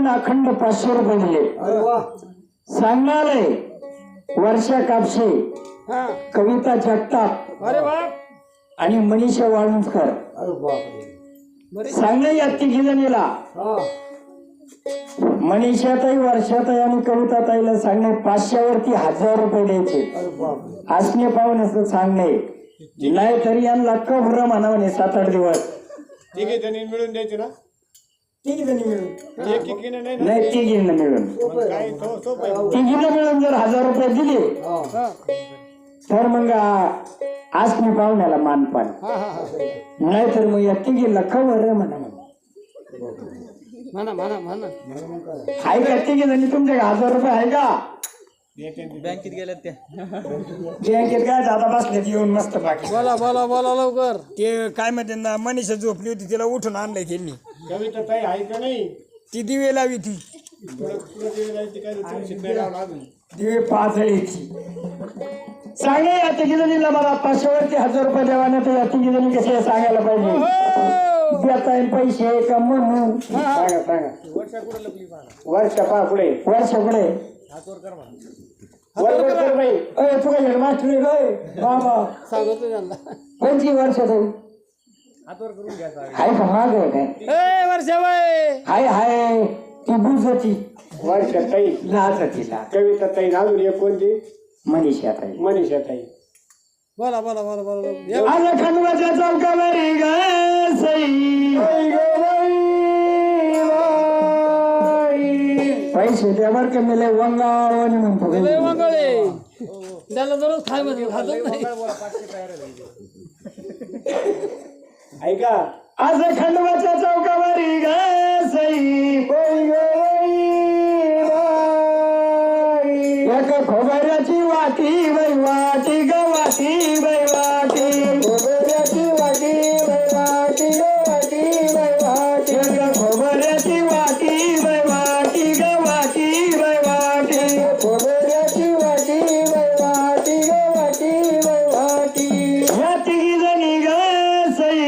त्यांना अखंड 500 रुपये दिले. अरे वा. सांगणारे वर्षा कापसे, हा. कविता जगताप अरे वा. आणि मनीषा वाळुंजकर. अरे बापरे. सांगणे या तिघी जणीला, हा. मनीषाताई, वर्षाताई आणि कविताताईला सांगणे 500 वरती 1000 रुपये द्यायचे. अरे बापरे. असणे पाहून असं सांगणे नाही तरी यांना कभर म्हणावणे 7-8 दिवस. तिघे जणी मिळून द्यायचे ना. तिघी जणी मिळून एक एकीने नाही ना. नाही, तिघींना मिळून, काय सोपं आहे. तिघींना मिळून जर 1000 रुपये दिले हा. तर मग असणे पाहुण्याला मानपान, हा. हा. नाही तर मग या तिघीला कवर म्हणा. म्हणा म्हणा म्हणा. आहे का तिघी जणी तुमच्याकडे 1000 रुपये आहे का? बँकेत गेल्यात त्या. बँकेत काय आता बसले येऊन मस्त बाकी. बोला बोला बोला लवकर. ते काय म्हणते ना, मनीषा झोपली होती तिला उठून आणलंय त्यांनी. कविता ताई आहे का नाही. ती दिवे लावी, ती पुढे दिली जायची काय तुळशी नाही लावला अजून. दिवे पाचळीची. सांगे या तिघी जणीला मला 500 वरती 1000 रुपये द्यावा, नाही तर या तिघी जणी कसे सांगायला पाहिजे. देता येईल पैसे का म्हणून सांगा सांगा. वर्ष पा पुढे, वर्ष पुढे तू काय मास्टर आहे काय बाबा? सांगतो त्यांना. कोणची वर्ष जाऊ हाय का माग आहे काय? वर्षाबाई. हाय हाय ती बुजती वर्ष ताई, लाज तिला. कविता ताई, अजून एक कोणती. मनीषा ताई. मनीषा ताई. बोला बोला बोला बोला. आज खंडवाच्या चौकावरी ग सई, पैसे द्यावर कमी लय वंगावणी म्हणतो. लय मंगळे. त्याला दररोज खाय मध्ये खातच नाही. ऐका. आज खंडवाच्या चौकावरी ग सई, एक खोबऱ्याची वाटी बाई, वाटी ग वाटी बाई.